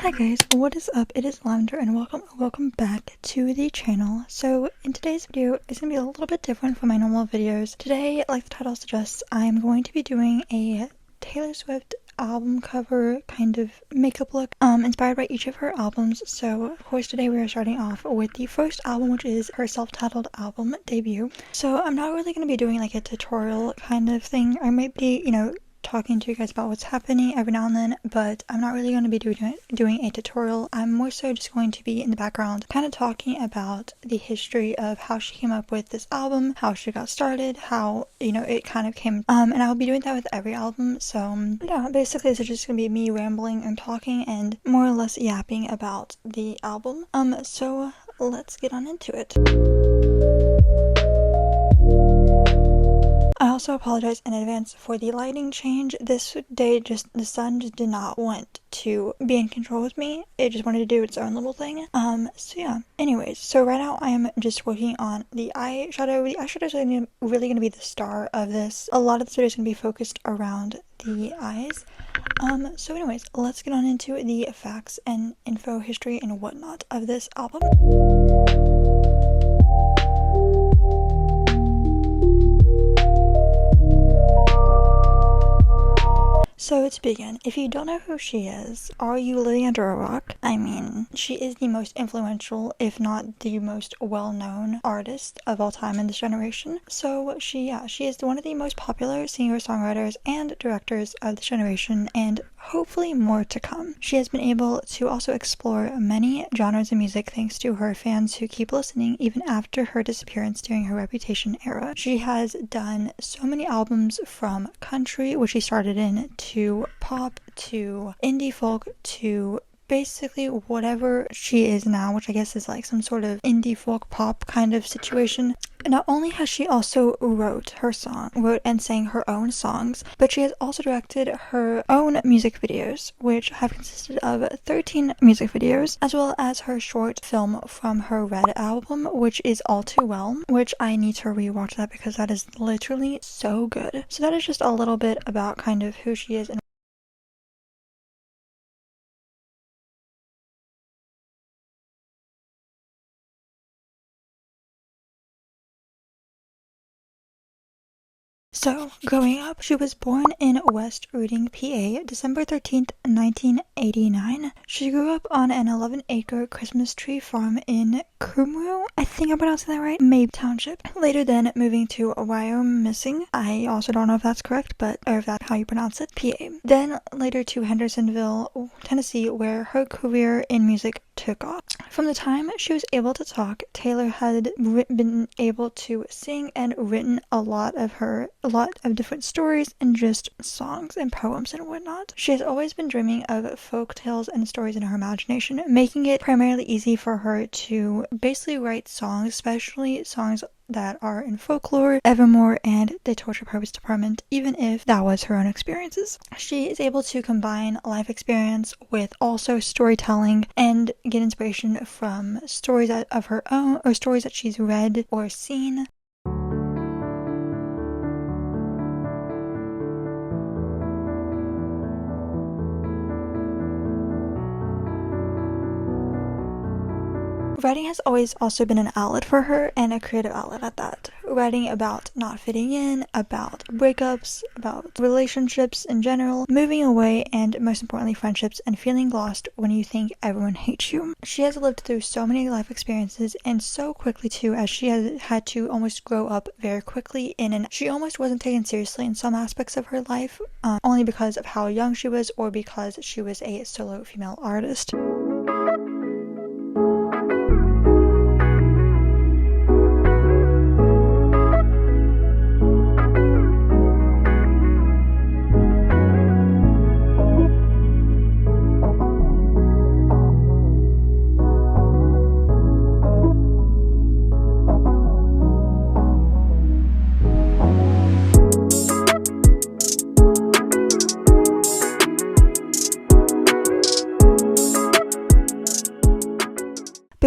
Hi guys, what is up? It is Lavender and welcome back to the channel. So in today's video, it's going to be a little bit different from my normal videos. Today, like the title suggests, I'm going to be doing a Taylor Swift album cover kind of makeup look inspired by each of her albums. So of course today we are starting off with the first album, which is her self-titled album debut. So I'm not really going to be doing like a tutorial kind of thing. I might be, talking to you guys about what's happening every now and then, but I'm not really going to be doing a tutorial. I'm more so just going to be in the background kind of talking about the history of how she came up with this album, how she got started, how it kind of came and I'll be doing that with every album. So yeah, basically this is just going to be me rambling and talking and more or less yapping about the album. So let's get on into it. I also apologize in advance for the lighting change. This day, the sun just did not want to be in control with me. It just wanted to do its own little thing. So yeah. Anyways, so right now I am just working on the eyeshadow. The eyeshadow is really going to be the star of this. A lot of the video is going to be focused around the eyes. So anyways, let's get on into the facts and info, history, and whatnot of this album. So to begin, if you don't know who she is, are you living under a rock? I mean, she is the most influential, if not the most well-known artist of all time in this generation. So she is one of the most popular singer-songwriters and directors of this generation, and hopefully more to come. She has been able to also explore many genres of music thanks to her fans who keep listening even after her disappearance during her Reputation era. She has done so many albums, from country, which she started in, to pop, to indie folk, to basically whatever she is now, which I guess is like some sort of indie folk pop kind of situation. Not only has she also wrote and sang her own songs, but she has also directed her own music videos, which have consisted of 13 music videos, as well as her short film from her Red album, which is All Too Well, which I need to rewatch that because that is literally so good. So that is just a little bit about kind of who she is and So, growing up, she was born in West Reading, PA, December 13th, 1989. She grew up on an 11-acre Christmas tree farm in Kumru, I think I'm pronouncing that right, Mabe Township. Later then moving to Wyomissing, I also don't know if that's correct, or if that's how you pronounce it, PA. Then later to Hendersonville, Tennessee, where her career in music took off. From the time she was able to talk, Taylor had been able to sing and written a lot of different stories and just songs and poems and whatnot. She has always been dreaming of folk tales and stories in her imagination, making it primarily easy for her to basically write songs, especially songs that are in folklore, Evermore, and the Torture Purpose Department, even if that was her own experiences. She is able to combine life experience with also storytelling and get inspiration from stories of her own or stories that she's read or seen. Writing has always also been an outlet for her, and a creative outlet at that. Writing about not fitting in, about breakups, about relationships in general, moving away, and most importantly friendships, and feeling lost when you think everyone hates you. She has lived through so many life experiences, and so quickly too, as she has had to almost grow up very quickly she almost wasn't taken seriously in some aspects of her life, only because of how young she was or because she was a solo female artist.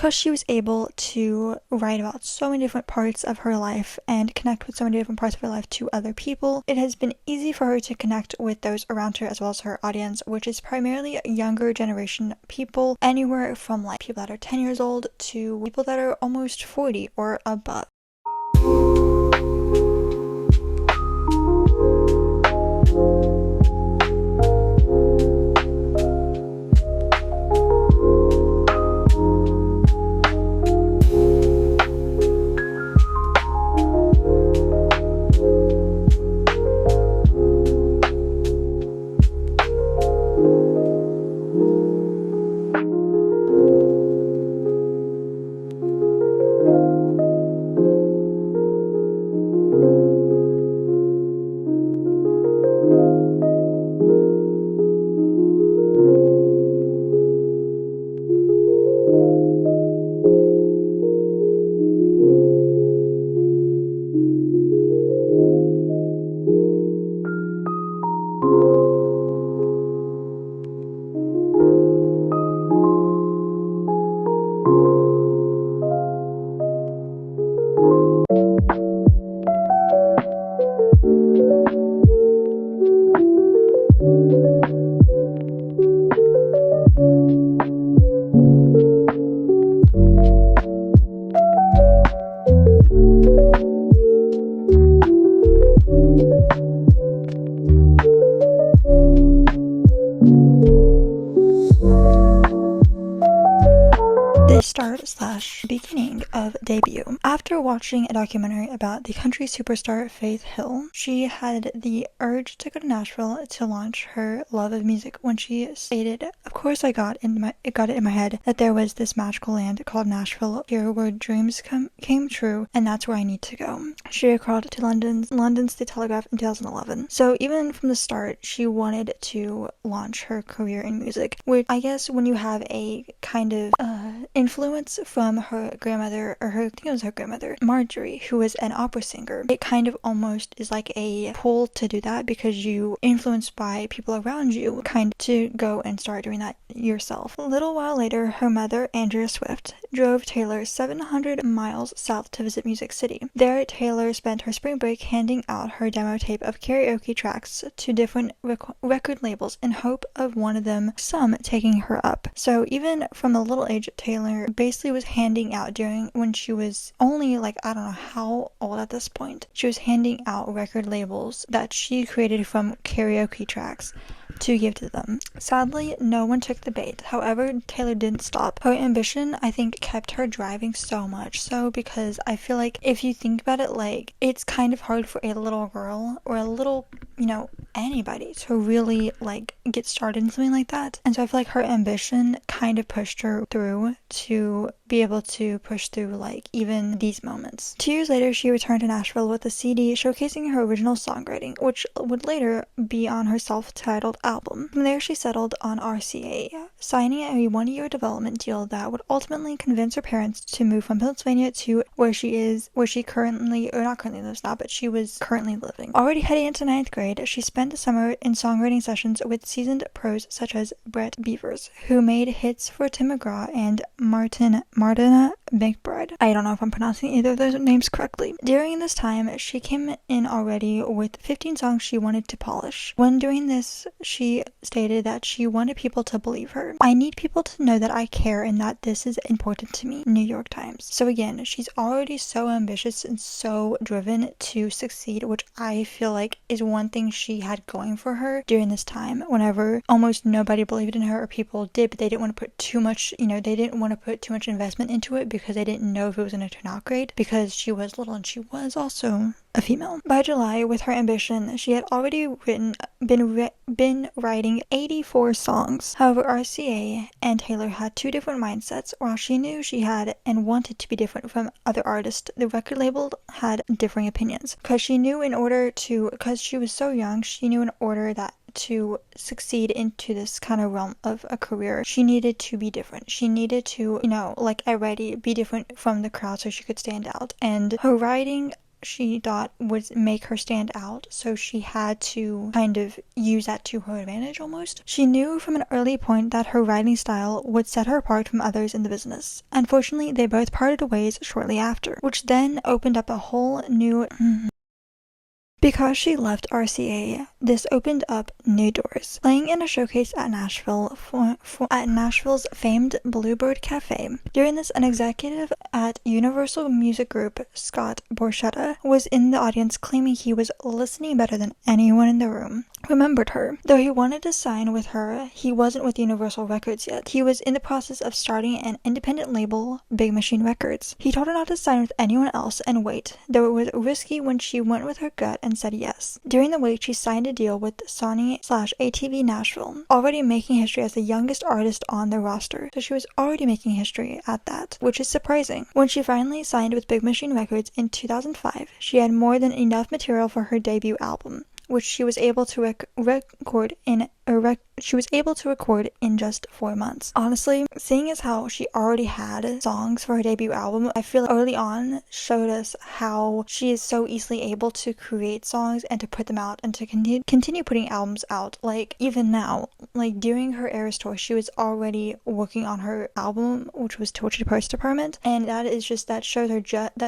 because she was able to write about so many different parts of her life and connect with so many different parts of her life to other people, it has been easy for her to connect with those around her as well as her audience, which is primarily younger generation people, anywhere from like people that are 10 years old to people that are almost 40 or above. Start/beginning of debut. After watching a documentary about the country superstar Faith Hill, she had the urge to go to Nashville to launch her love of music when she stated, "Of course I got it in my head that there was this magical land called Nashville here where dreams came true, and that's where I need to go." She recalled to London's The Telegraph in 2011. So even from the start, she wanted to launch her career in music, which I guess when you have a kind of influence from her grandmother, or I think it was her grandmother, Marjorie, who was an opera singer, it kind of almost is like a pull to do that because you influenced by people around you kind of to go and start doing that yourself. A little while later, her mother, Andrea Swift, drove Taylor 700 miles south to visit Music City. There, Taylor spent her spring break handing out her demo tape of karaoke tracks to different record labels in hope of one of them, some taking her up. So even from a little age, Taylor basically was handing out when she was only like, I don't know how old at this point, she was handing out record labels that she created from karaoke tracks to give to them. Sadly, no one took the bait. However, Taylor didn't stop. Her ambition, I think, kept her driving so much so, because I feel like if you think about it, like, it's kind of hard for a little girl or a little, anybody to really like get started in something like that. And so I feel like her ambition kind of pushed her through to be able to push through like even these moments. 2 years later, she returned to Nashville with a CD showcasing her original songwriting, which would later be on her self-titled album. From there, she settled on RCA, signing a 1-year development deal that would ultimately convince her parents to move from Pennsylvania to where she currently, or not currently lives now, but she was currently living. Already heading into 9th grade, she spent the summer in songwriting sessions with seasoned pros such as Brett Beavers, who made hits for Tim McGraw and Martina McBride. I don't know if I'm pronouncing either of those names correctly. During this time, she came in already with 15 songs she wanted to polish. When doing this, she stated that she wanted people to believe her. "I need people to know that I care and that this is important to me." New York Times. So again, she's already so ambitious and so driven to succeed, which I feel like is one thing she had going for her during this time, whenever almost nobody believed in her, or people did, but they didn't want to put too much, they didn't want to put too much investment into it because they didn't know if it was going to turn out great, because she was little and she was also a female. By July, with her ambition, she had already been writing 84 songs. However, RCA and Taylor had two different mindsets. While she knew she had and wanted to be different from other artists, the record label had differing opinions. Because she was so young, she knew in order that to succeed into this kind of realm of a career, she needed to be different. She needed to, like already be different from the crowd so she could stand out. And her writing she thought would make her stand out, so she had to kind of use that to her advantage almost. She knew from an early point that her writing style would set her apart from others in the business. Unfortunately, they both parted ways shortly after, which then opened up a whole new Because she left RCA, this opened up new doors. Playing in a showcase at Nashville at Nashville's famed Bluebird Cafe. During this, an executive at Universal Music Group, Scott Borchetta, was in the audience claiming he was listening better than anyone in the room. Remembered her. Though he wanted to sign with her, he wasn't with Universal Records yet. He was in the process of starting an independent label, Big Machine Records. He told her not to sign with anyone else and wait, though it was risky when she went with her gut and said yes. During the wait, she signed a deal with Sony/ATV Nashville, already making history as the youngest artist on their roster. So she was already making history at that, which is surprising. When she finally signed with Big Machine Records in 2005, she had more than enough material for her debut album, which she was able to record in just 4 months. Honestly, seeing as how she already had songs for her debut album, I feel early on showed us how she is so easily able to create songs and to put them out and to continue putting albums out. Like, even now, like during her Eras tour, she was already working on her album, which was Tortured Post Department, and that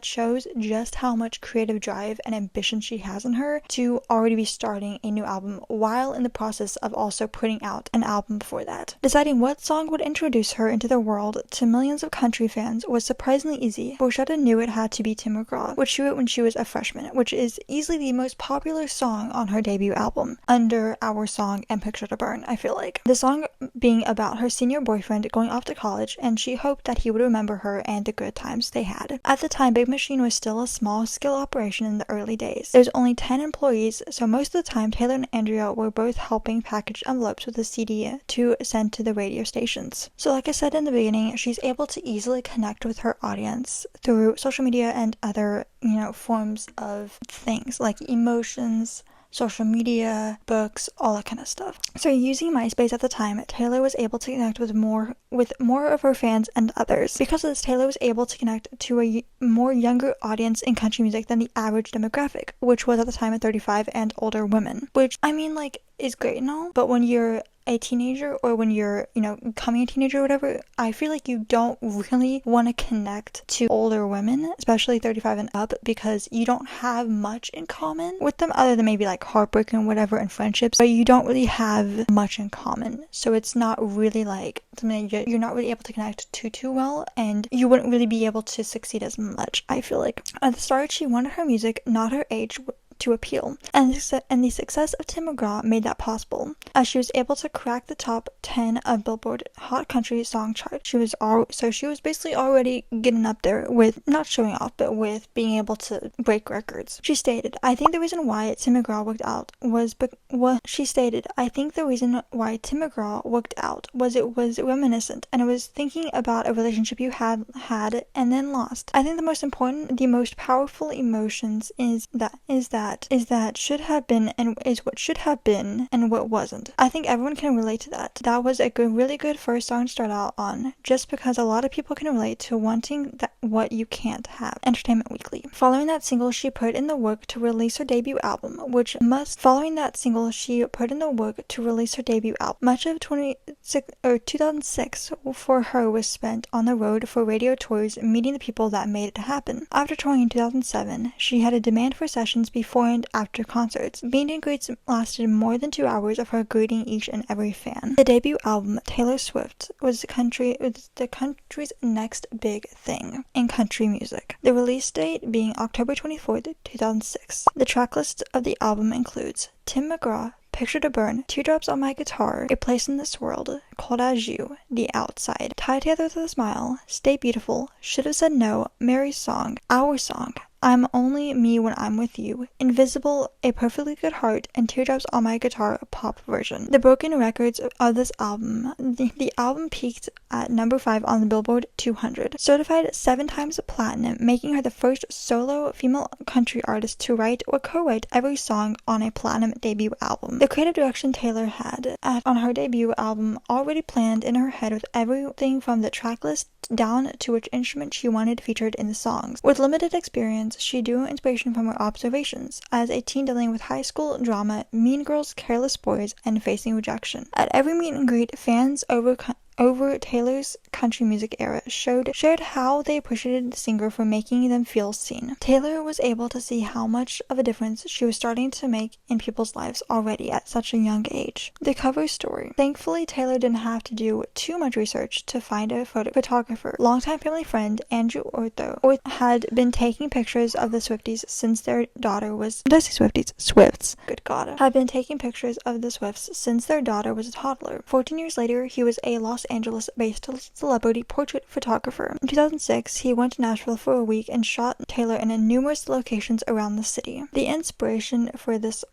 shows just how much creative drive and ambition she has in her to already be starting a new album while in the process of also putting out an album before that. Deciding what song would introduce her into the world to millions of country fans was surprisingly easy. Borchetta knew it had to be Tim McGraw, which she wrote when she was a freshman, which is easily the most popular song on her debut album, under Our Song and Picture to Burn, I feel like. The song being about her senior boyfriend going off to college, and she hoped that he would remember her and the good times they had. At the time, Big Machine was still a small-scale operation in the early days. There's only 10 employees, so most of the time Taylor and Andrea were both helping package envelopes with a CD to send to the radio stations. So like I said in the beginning, she's able to easily connect with her audience through social media and other, forms of things like emotions, social media, books, all that kind of stuff. So using MySpace at the time, Taylor was able to connect with more of her fans and others. Because of this, Taylor was able to connect to a more younger audience in country music than the average demographic, which was at the time at 35 and older women. Which, is great and all, but when you're a teenager or when you're, becoming a teenager or whatever, I feel like you don't really want to connect to older women, especially 35 and up, because you don't have much in common with them other than maybe like heartbreak and whatever and friendships, but you don't really have much in common. So it's not really like something that you're not really able to connect to too well, and you wouldn't really be able to succeed as much, I feel like. At the start, she wanted her music, not her age, to appeal, and the success of Tim McGraw made that possible, as she was able to crack the top 10 of Billboard Hot Country Song chart. She was basically already getting up there with, not showing off, but with being able to break records. She stated, "I think the reason why Tim McGraw worked out was it was reminiscent, and it was thinking about a relationship you had and then lost. I think the most powerful emotions is that should have been and is what should have been and what wasn't. I think everyone can relate to that. That was a really good first song to start out on, just because a lot of people can relate to wanting what you can't have." Entertainment Weekly. Following that single, she put in the work to release her debut album, Much of 2006 for her was spent on the road for radio tours, meeting the people that made it happen. After touring in 2007, she had a demand for sessions before and after concerts. Meet and greets lasted more than 2 hours of her greeting each and every fan. The debut album, Taylor Swift, was the country's next big thing in country music. The release date being October 24th, 2006. The tracklist of the album includes Tim McGraw, Picture to Burn, Teardrops on My Guitar, A Place in This World, Cold as You, The Outside, Tied Together with a Smile, Stay Beautiful, Should Have Said No, Mary's Song, Our Song, I'm Only Me When I'm With You, Invisible, A Perfectly Good Heart, and Teardrops on My Guitar pop version. The broken records of this album. The album peaked at number 5 on the Billboard 200, certified 7 times platinum, making her the first solo female country artist to write or co-write every song on a platinum debut album. The creative direction Taylor had on her debut album already planned in her head, with everything from the tracklist down to which instrument she wanted featured in the songs. With limited experience songs, she drew inspiration from her observations as a teen dealing with high school drama, mean girls, careless boys, and facing rejection. At every meet and greet, fans over Taylor's country music era shared how they appreciated the singer for making them feel seen. Taylor was able to see how much of a difference she was starting to make in people's lives already at such a young age. The cover story. Thankfully, Taylor didn't have to do too much research to find a photographer. Longtime family friend Andrew Ortho had been taking pictures of the Swifties since their daughter was Swifts. Good God. Had been taking pictures of the Swifts since their daughter was a toddler. 14 years later, he was a Los Angeles-based celebrity portrait photographer. In 2006, he went to Nashville for a week and shot Taylor in numerous locations around the city. The inspiration for this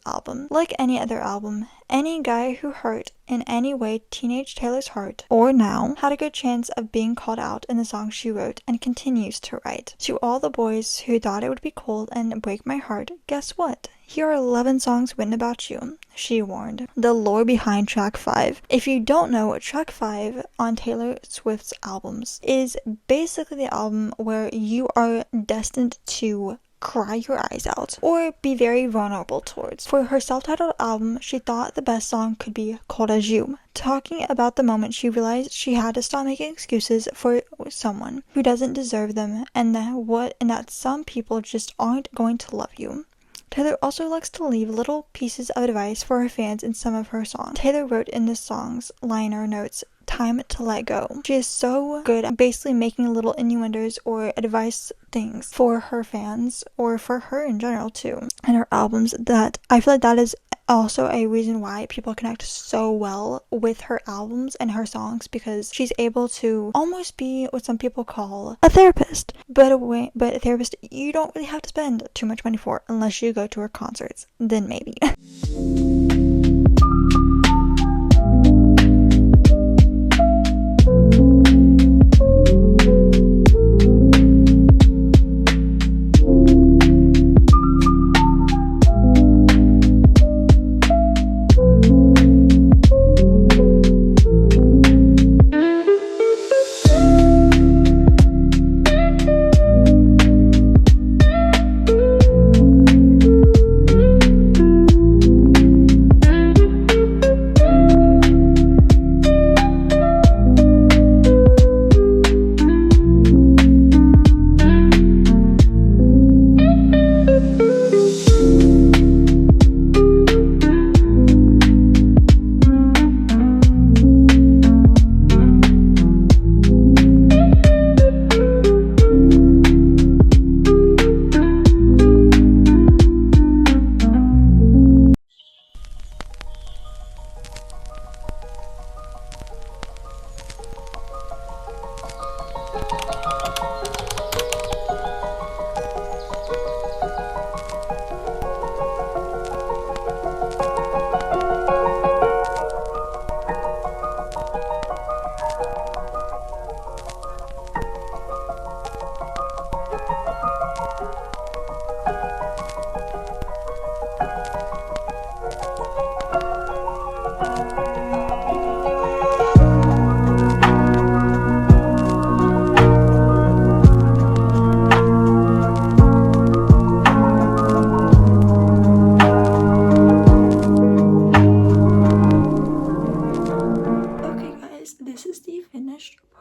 album, like any other album, any guy who hurt in any way teenage Taylor's heart, or now, had a good chance of being called out in the songs she wrote and continues to write. To all the boys who thought it would be cold and break my heart, guess what? Here are 11 songs written about you, she warned. The lore behind track 5. If you don't know, track 5 on Taylor Swift's albums is basically the album where you are destined to cry your eyes out or be very vulnerable towards. For her self-titled album, she thought the best song could be Cold as You, talking about the moment she realized she had to stop making excuses for someone who doesn't deserve them and that some people just aren't going to love you. Taylor also likes to leave little pieces of advice for her fans in some of her songs. Taylor wrote in the song's liner notes, "Time to let go." She is so good at basically making little innuendos or advice things for her fans, or for her in general too, and her albums, that I feel like that is also a reason why people connect so well with her albums and her songs, because she's able to almost be what some people call a therapist, but a therapist you don't really have to spend too much money for unless you go to her concerts. Then maybe.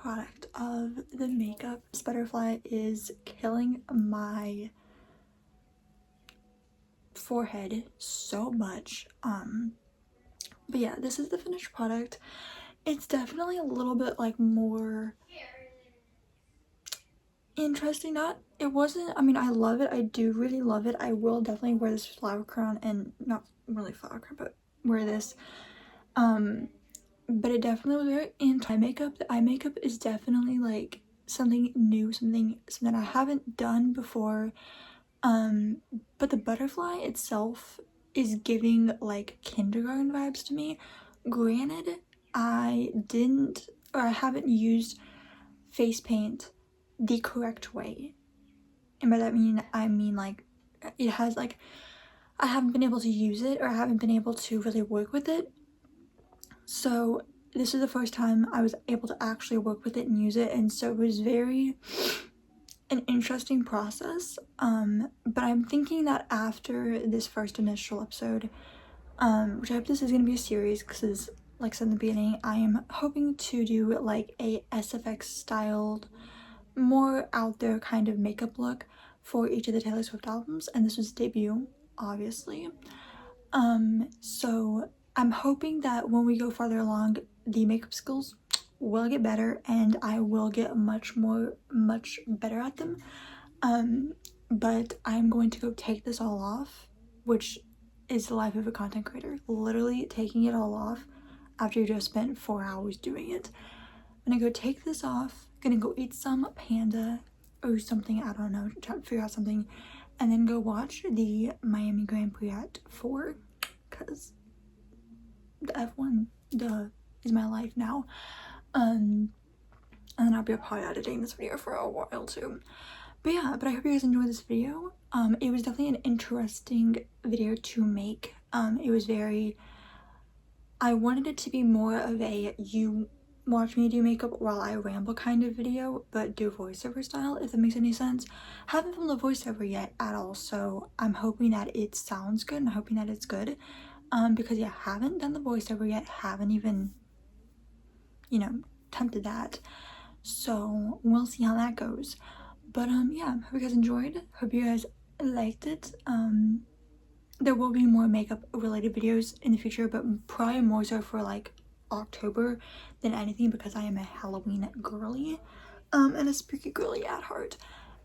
Product of the makeup. This butterfly is killing my forehead so much. But yeah, this is the finished product. It's definitely a little bit like more interesting. It wasn't, I mean, I love it. I do really love it. I will definitely wear this flower crown, and not really flower crown, but wear this. But it definitely was very anti-makeup. The eye makeup is definitely like something new, something I haven't done before. But the butterfly itself is giving like kindergarten vibes to me. Granted, I haven't used face paint the correct way. And by that I mean like it has like, I haven't been able to use it, or I haven't been able to really work with it. So this is the first time I was able to actually work with it and use it, and so it was very an interesting process, but I'm thinking that after this first initial episode, which I hope this is going to be a series, because like I said in the beginning, I am hoping to do like a SFX styled, more out there kind of makeup look for each of the Taylor Swift albums, and this was debut, obviously. So I'm hoping that when we go farther along, the makeup skills will get better and I will get much better at them. But I'm going to go take this all off, which is the life of a content creator, literally taking it all off after you just spent 4 hours doing it. I'm gonna go take this off, gonna go eat some panda or something, I don't know, try to figure out something, and then go watch the Miami Grand Prix at 4, because the F1, duh, is my life now. And then I'll be probably editing this video for a while too. But yeah, I hope you guys enjoyed this video. It was definitely an interesting video to make. It was very, I wanted it to be more of a you watch me do makeup while I ramble kind of video, but do voiceover style, if that makes any sense. Haven't filmed a voiceover yet at all, so I'm hoping that it sounds good and hoping that it's good. Because yeah, haven't done the voiceover yet, haven't even, you know, attempted that. So we'll see how that goes. But yeah, hope you guys enjoyed. Hope you guys liked it. There will be more makeup related videos in the future, but probably more so for like October than anything, because I am a Halloween girly and a spooky girly at heart.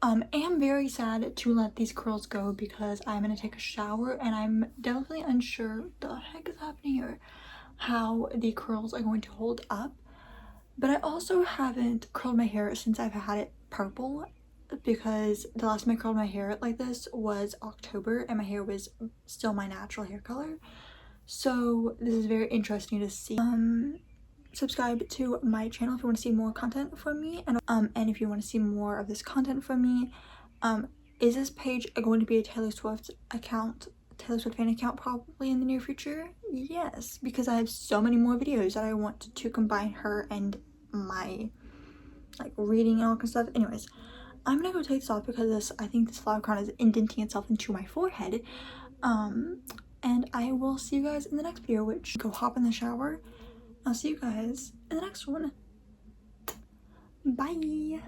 I am very sad to let these curls go because I'm gonna take a shower and I'm definitely unsure the heck is happening here, how the curls are going to hold up. But I also haven't curled my hair since I've had it purple, because the last time I curled my hair like this was October and my hair was still my natural hair color. So this is very interesting to see. Subscribe to my channel if you want to see more content from me, and if you want to see more of this content from me. Is this page going to be a Taylor Swift account, Taylor Swift fan account, probably in the near future? Yes, because I have so many more videos that I want to combine her and my like reading and all that kind of stuff. Anyways, I'm gonna go take this off because I think this flower crown is indenting itself into my forehead. And I will see you guys in the next video, which go hop in the shower. I'll see you guys in the next one. Bye.